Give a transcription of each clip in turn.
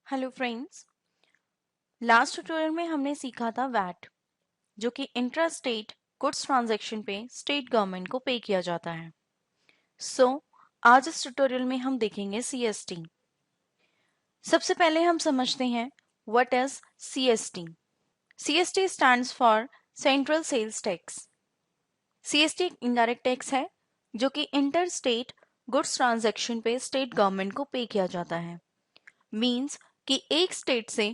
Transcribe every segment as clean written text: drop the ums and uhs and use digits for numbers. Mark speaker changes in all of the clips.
Speaker 1: Hello friends. Last tutorial में हमने सीखा था वैट, जो कि इंट्रा स्टेट गुड्स ट्रांजैक्शन पे स्टेट गवर्नमेंट को पे किया जाता है। आज इस ट्यूटोरियल में हम देखेंगे सीएसटी। सबसे पहले हम समझते हैं what is CST. CST stands for central sales tax. CST एक इनडायरेक्ट टैक्स है जो कि इंटर स्टेट गुड्स ट्रांजैक्शन पे स्टेट गवर्नमेंट को पे किया जाता है। मीन्स कि एक स्टेट से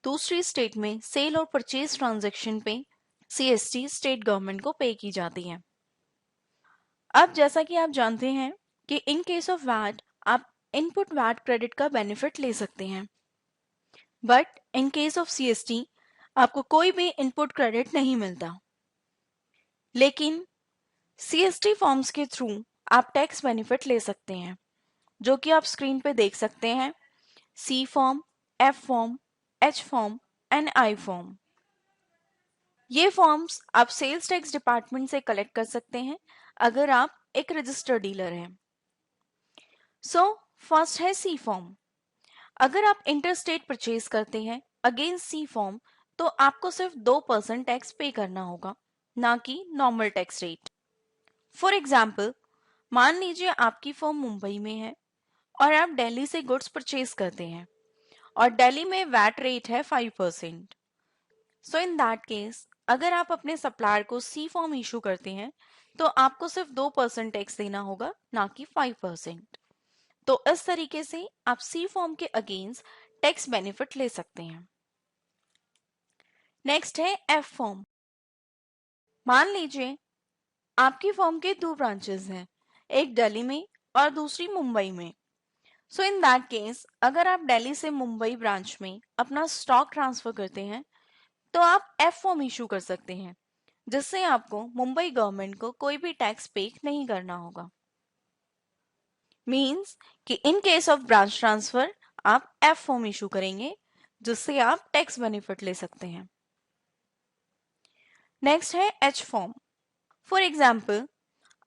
Speaker 1: दूसरी स्टेट में सेल और परचेज ट्रांजैक्शन पे सीएसटी स्टेट गवर्नमेंट को पे की जाती है। अब जैसा कि आप जानते हैं कि इन केस ऑफ वैट आप इनपुट वैट क्रेडिट का बेनिफिट ले सकते हैं, but in case of CST आपको कोई भी इनपुट क्रेडिट नहीं मिलता। लेकिन सीएसटी फॉर्म्स के थ्रू आप टैक्स बेनिफिट ले सकते हैं, जो कि आप स्क्रीन पे देख सकते हैं। C form, F form, H form and I form. ये फॉर्म्स आप सेल्स टैक्स डिपार्टमेंट से कलेक्ट कर सकते हैं अगर आप एक रजिस्टर्ड डीलर हैं। फर्स्ट है सी फॉर्म। अगर आप इंटरस्टेट परचेज करते हैं अगेंस्ट सी फॉर्म तो आपको सिर्फ 2% टैक्स पे करना होगा, ना कि normal tax rate. For example, मान लीजिए आपकी फॉर्म मुंबई में है और आप दिल्ली से गुड्स परचेज करते हैं और दिल्ली में वैट रेट है 5%। सो इन दैट केस अगर आप अपने सप्लायर को सी फॉर्म इशू करते हैं तो आपको सिर्फ 2% टैक्स देना होगा, ना कि 5%। तो इस तरीके से आप सी फॉर्म के अगेंस्ट टैक्स बेनिफिट ले सकते हैं। नेक्स्ट है एफ फॉर्म। मान लीजिए आपकी फॉर्म के 2 ब्रांचेस हैं, एक दिल्ली में और दूसरी मुंबई में। सो इन दैट केस अगर आप दिल्ली से मुंबई ब्रांच में अपना स्टॉक ट्रांसफर करते हैं तो आप एफ फॉर्म इशू कर सकते हैं, जिससे आपको मुंबई गवर्नमेंट को कोई भी टैक्स पे नहीं करना होगा। मींस कि in case of branch transfer आप एफ फॉर्म इशू करेंगे, जिससे आप टैक्स बेनिफिट ले सकते हैं। नेक्स्ट है एच फॉर्म। फॉर एग्जाम्पल,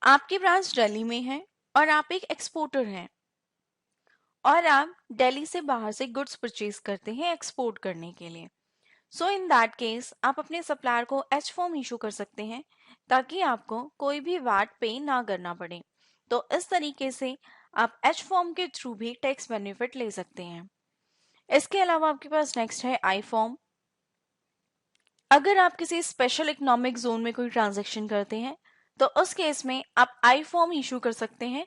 Speaker 1: आपकी ब्रांच दिल्ली में है और आप एक एक्सपोर्टर हैं और आप दिल्ली से बाहर से गुड्स परचेज करते हैं एक्सपोर्ट करने के लिए। सो इन दैट केस आप अपने सप्लायर को एच फॉर्म इशू कर सकते हैं ताकि आपको कोई भी वैट पे ना करना पड़े। तो इस तरीके से आप एच फॉर्म के थ्रू भी टैक्स बेनिफिट ले सकते हैं। इसके अलावा आपके पास नेक्स्ट है आई फॉर्म। अगर आप किसी स्पेशल इकोनॉमिक जोन में कोई ट्रांजेक्शन करते हैं तो उस केस में आप आई फॉर्म इशू कर सकते हैं,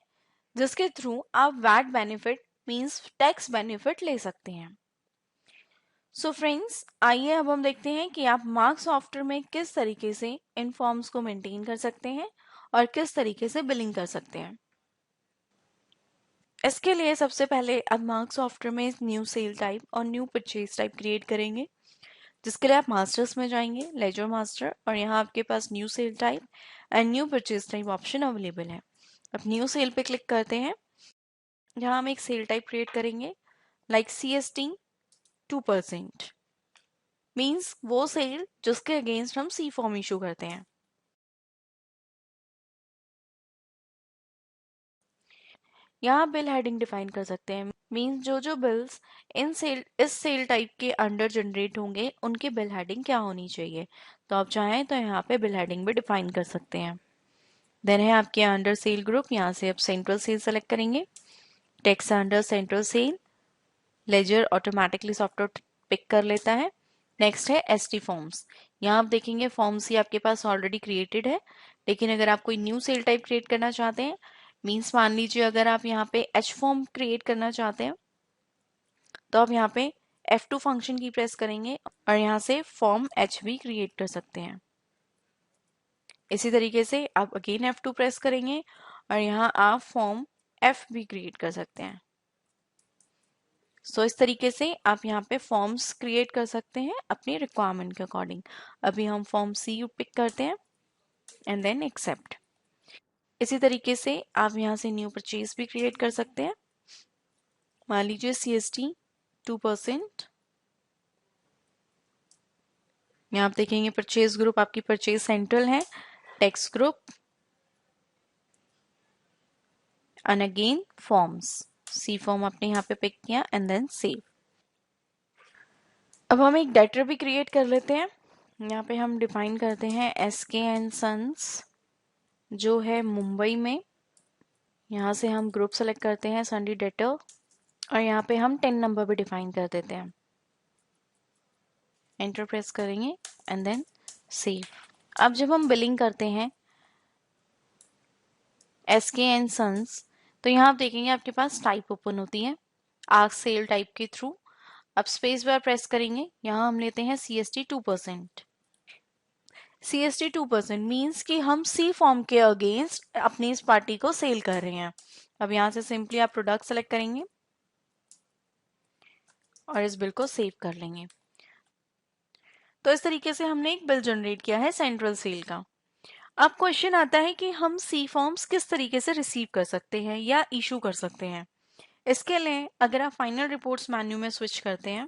Speaker 1: जिसके थ्रू आप VAT benefit means tax benefit ले सकते हैं। सो फ्रेंड्स, आइए अब हम देखते हैं कि आप मार्क्स सॉफ्टवेयर में किस तरीके से इन फॉर्म्स को मेंटेन कर सकते हैं और किस तरीके से बिलिंग कर सकते हैं। इसके लिए सबसे पहले आप मार्क्स सॉफ्टवेयर में न्यू सेल टाइप और न्यू परचेज टाइप क्रिएट करेंगे, जिसके लिए आप मास्टर्स में जाएंगे, लेजर मास्टर, और यहाँ आपके पास new sale type and new purchase type option available है। अब न्यू सेल पे क्लिक करते हैं। यहाँ हम एक सेल टाइप क्रिएट करेंगे लाइक CST 2%। मीन्स वो सेल जिसके अगेंस्ट हम सी फॉर्म इशू करते हैं। यहाँ बिल हेडिंग डिफाइन कर सकते हैं। मीन्स जो बिल्स इस सेल टाइप के अंडर जनरेट होंगे उनकी बिल हेडिंग क्या होनी चाहिए। तो आप चाहें तो यहाँ पे बिल हेडिंग भी डिफाइन कर सकते हैं। देन है आपके अंडर सेल ग्रुप, यहाँ से आप सेंट्रल सेल सेलेक्ट करेंगे। Text under central sale, ledger automatically software pick कर लेता है। नेक्स्ट है ST फॉर्म्स। यहाँ आप देखेंगे फॉर्म्स ही आपके पास ऑलरेडी क्रिएटेड है, लेकिन अगर आप कोई न्यू सेल टाइप क्रिएट करना चाहते हैं, मीन्स मान लीजिए अगर आप यहाँ पे H फॉर्म क्रिएट करना चाहते हैं तो आप यहाँ पे F2 फंक्शन की प्रेस करेंगे और यहाँ से फॉर्म H भी क्रिएट कर सकते हैं। इसी तरीके से आप अगेन F2 प्रेस करेंगे और यहाँ आप फॉर्म F भी क्रिएट कर सकते हैं। इस तरीके से आप यहाँ पे फॉर्म्स क्रिएट कर सकते हैं अपनी रिक्वायरमेंट के अकॉर्डिंग। अभी हम फॉर्म C पिक करते हैं एंड देन एक्सेप्ट। इसी तरीके से आप यहाँ से न्यू परचेज भी क्रिएट कर सकते हैं। मान लीजिए CST 2%। यहाँ आप देखेंगे परचेज ग्रुप आपकी परचेज सेंट्रल है, text group and again forms. C form आपने यहाँ पे पिक किया एंड देन सेव। अब हम एक डेटर भी क्रिएट कर लेते हैं। यहाँ पे हम डिफाइन करते हैं SK एंड सन्स, जो है मुंबई में। यहाँ से हम ग्रुप सेलेक्ट करते हैं सन्डी डेटर, और यहाँ पे हम 10 नंबर भी डिफाइन कर देते हैं। एंटर प्रेस करेंगे एंड देन सेव। अब जब हम बिलिंग करते हैं SK एंड सन्स, तो यहाँ आप देखेंगे आपके पास टाइप ओपन होती है आस्क सेल टाइप के थ्रू। अब स्पेस बार प्रेस करेंगे, यहाँ हम लेते हैं CST 2%। CST 2% मीन्स कि हम C फॉर्म के अगेंस्ट अपनी इस पार्टी को सेल कर रहे हैं। अब यहाँ से सिंपली आप प्रोडक्ट सेलेक्ट करेंगे और इस बिल को सेव कर लेंगे। तो इस तरीके से हमने एक बिल जनरेट किया है सेंट्रल सेल का। अब क्वेश्चन आता है कि हम C फॉर्म्स किस तरीके से रिसीव कर सकते हैं या इशू कर सकते हैं। इसके लिए अगर आप फाइनल रिपोर्ट्स मेन्यू में स्विच करते हैं,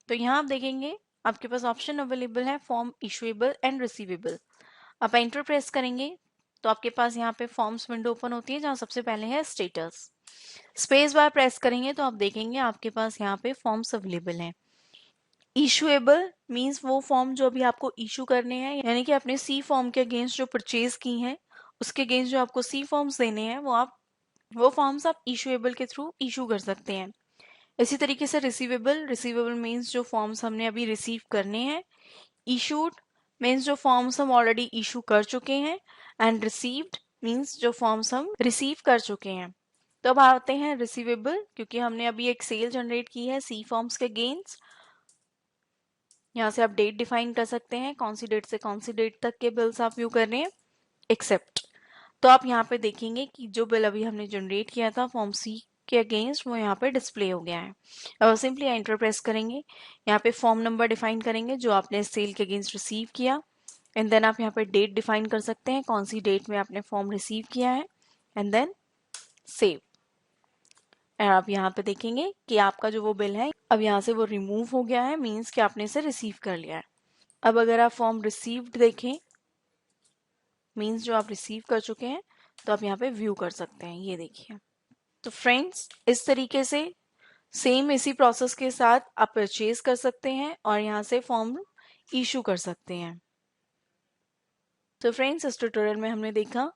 Speaker 1: तो यहाँ आप देखेंगे आपके पास ऑप्शन अवेलेबल है फॉर्म इशुएबल एंड रिसीवेबल। आप एंटर प्रेस करेंगे तो आपके पास यहाँ पे फॉर्म्स विंडो ओपन होती है, जहाँ सबसे पहले है स्टेटस। स्पेस बार प्रेस करेंगे तो आप देखेंगे आपके पास यहाँ पे फॉर्म्स अवेलेबल हैं। इशुएबल मीन्स वो फॉर्म जो अभी आपको इशू करने हैं, यानी कि आपने C फॉर्म के अगेंस्ट जो परचेज की हैं उसके अगेंस्ट जो आपको C फॉर्म्स देने हैं वो फॉर्म्स आप इशुएबल के थ्रू इशू कर सकते हैं। इसी तरीके से रिसीवेबल मीन्स जो फॉर्म्स हमने अभी रिसीव करने हैं। इशूड मीन्स जो फॉर्म्स हम ऑलरेडी इशू कर चुके हैं, एंड रिसीव्ड मीन्स जो फॉर्म्स हम रिसीव कर चुके हैं। तो अब आते हैं रिसीवेबल, क्योंकि हमने अभी एक सेल जनरेट की है C फॉर्म्स के अगेंस्ट। यहाँ से आप डेट डिफाइन कर सकते हैं, कौन सी डेट से कौन सी डेट तक के बिल्स आप व्यू कर रहे हैं, एक्सेप्ट। तो आप यहाँ पे देखेंगे कि जो बिल अभी हमने जनरेट किया था फॉर्म C के अगेंस्ट वो यहाँ पे डिस्प्ले हो गया है। अब सिंपली एंटर प्रेस करेंगे, यहाँ पे फॉर्म नंबर डिफाइन करेंगे जो आपने सेल के अगेंस्ट रिसीव किया, एंड देन आप यहाँ पे डेट डिफाइन कर सकते हैं कौन सी डेट में आपने फॉर्म रिसीव किया है, एंड देन सेव। और आप यहाँ पे देखेंगे कि आपका जो वो बिल है अब यहाँ से वो रिमूव हो गया है, मीन्स कि आपने इसे रिसीव कर लिया है। अब अगर आप फॉर्म रिसीव्ड देखें, मीन्स जो आप रिसीव कर चुके हैं, तो आप यहाँ पे व्यू कर सकते हैं, ये देखिए। तो फ्रेंड्स, इस तरीके से सेम इसी प्रोसेस के साथ आप परचेज कर सकते हैं और यहाँ से फॉर्म इशू कर सकते हैं। तो फ्रेंड्स, इस ट्यूटोरियल में हमने देखा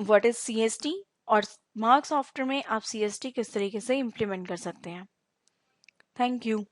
Speaker 1: व्हाट इज CST और मार्क्स सॉफ्टवेयर में आप CST किस तरीके से इम्प्लीमेंट कर सकते हैं। Thank you.